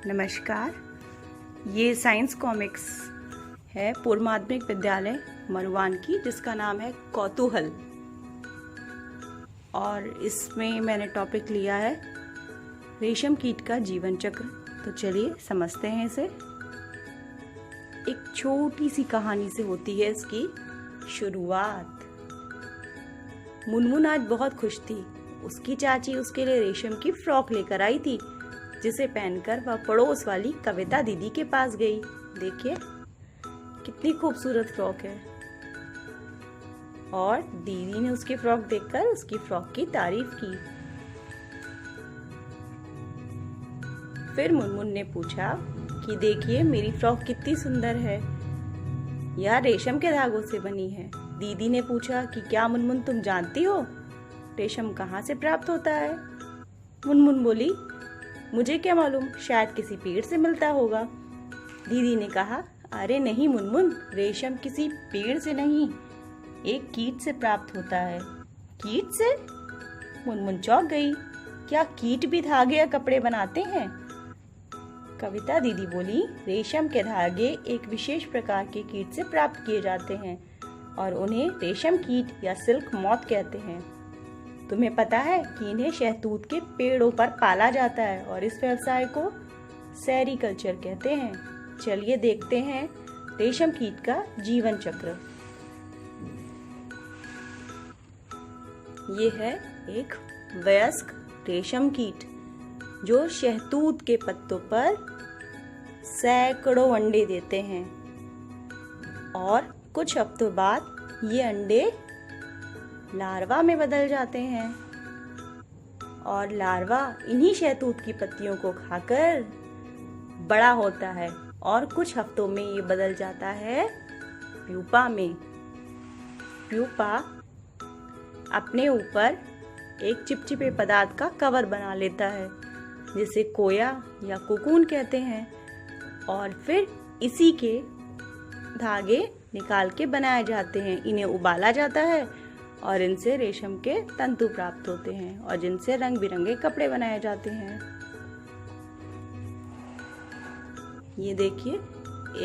नमस्कार। ये science comics है पूर्व माध्यमिक विद्यालय मरुवान की, जिसका नाम है कौतूहल। और इसमें मैंने टॉपिक लिया है रेशम कीट का जीवन चक्र। तो चलिए समझते हैं इसे। एक छोटी सी कहानी से होती है इसकी शुरुआत। मुनमुन आज बहुत खुश थी। उसकी चाची उसके लिए रेशम की फ्रॉक लेकर आई थी, जिसे पहनकर वह पड़ोस वाली कविता दीदी के पास गई। देखिए कितनी खूबसूरत फ्रॉक है। और दीदी ने उसकी फ्रॉक देखकर उसकी फ्रॉक की तारीफ की। फिर मुनमुन ने पूछा कि देखिए मेरी फ्रॉक कितनी सुंदर है, यह रेशम के धागों से बनी है। दीदी ने पूछा कि क्या मुनमुन तुम जानती हो रेशम कहाँ से प्राप्त होता है? मुनमुन बोली, मुझे क्या मालूम, शायद किसी पेड़ से मिलता होगा। दीदी ने कहा, अरे नहीं मुनमुन, रेशम किसी पेड़ से नहीं, एक कीट से प्राप्त होता है। कीट से? मुनमुन चौंक गई। क्या कीट भी धागे या कपड़े बनाते हैं? कविता दीदी बोली, रेशम के धागे एक विशेष प्रकार के कीट से प्राप्त किए जाते हैं और उन्हें रेशम कीट या सिल्क मॉथ कहते हैं। तुम्हें पता है कि इन्हें शहतूत के पेड़ों पर पाला जाता है और इस व्यवसाय को सेरीकल्चर कहते हैं। चलिए देखते हैं रेशम कीट का जीवन चक्र। ये है एक वयस्क रेशम कीट जो शहतूत के पत्तों पर सैकड़ों अंडे देते हैं और कुछ हफ्तों बाद ये अंडे लार्वा में बदल जाते हैं और लार्वा इन्हीं शहतूत की पत्तियों को खाकर बड़ा होता है और कुछ हफ्तों में ये बदल जाता है प्यूपा में। प्यूपा अपने ऊपर एक चिपचिपे पदार्थ का कवर बना लेता है, जिसे कोया या कोकून कहते हैं, और फिर इसी के धागे निकाल के बनाए जाते हैं। इन्हें उबाला जाता है और इनसे रेशम के तंतु प्राप्त होते हैं और जिनसे रंग बिरंगे कपड़े बनाए जाते हैं। ये देखिए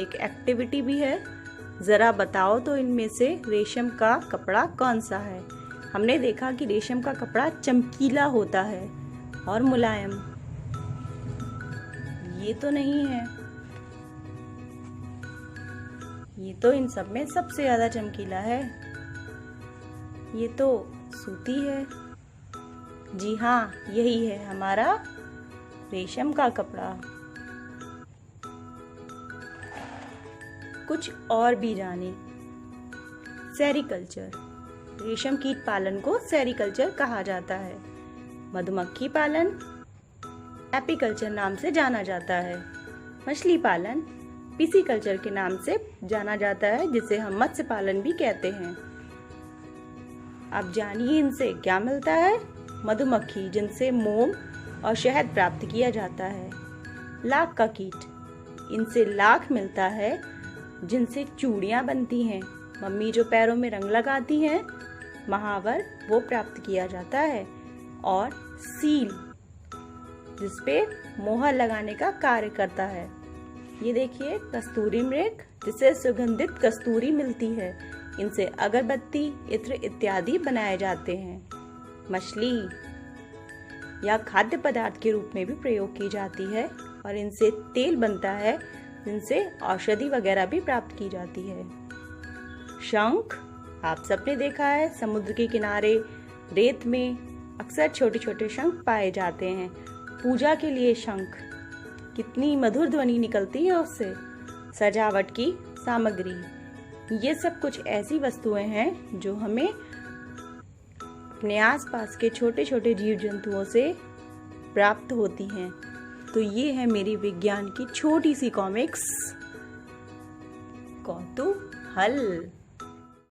एक एक्टिविटी भी है। जरा बताओ तो इनमें से रेशम का कपड़ा कौन सा है? हमने देखा कि रेशम का कपड़ा चमकीला होता है और मुलायम। ये तो नहीं है। ये तो इन सब में सबसे ज्यादा चमकीला है। ये तो सूती है। जी हाँ, यही है हमारा रेशम का कपड़ा। कुछ और भी जाने। सेरीकल्चर। रेशम कीट पालन को सेरीकल्चर कहा जाता है। मधुमक्खी पालन एपीकल्चर नाम से जाना जाता है। मछली पालन पिसीकल्चर के नाम से जाना जाता है, जिसे हम मत्स्य पालन भी कहते हैं। अब जानिए इनसे क्या मिलता है। मधुमक्खी, जिनसे मोम और शहद प्राप्त किया जाता है। लाख का कीट, इनसे लाख मिलता है, जिनसे चूड़ियां बनती हैं। मम्मी जो पैरों में रंग लगाती हैं, महावर, वो प्राप्त किया जाता है। और सील, जिसपे मोहर लगाने का कार्य करता है। ये देखिए कस्तूरी मृग, जिसे सुगंधित कस्तूरी मिलती है। इनसे अगरबत्ती, इत्र इत्यादि बनाए जाते हैं। मछली या खाद्य पदार्थ के रूप में भी प्रयोग की जाती है और इनसे तेल बनता है, जिनसे औषधि वगैरह भी प्राप्त की जाती है। शंख, आप सबने देखा है समुद्र के किनारे रेत में अक्सर छोटे छोटे शंख पाए जाते हैं। पूजा के लिए शंख, कितनी मधुर ध्वनि निकलती है उससे। सजावट की सामग्री, ये सब कुछ ऐसी वस्तुएं हैं जो हमें अपने आसपास के छोटे छोटे जीव जंतुओं से प्राप्त होती हैं। तो ये है मेरी विज्ञान की छोटी सी कॉमिक्स कौतूहल।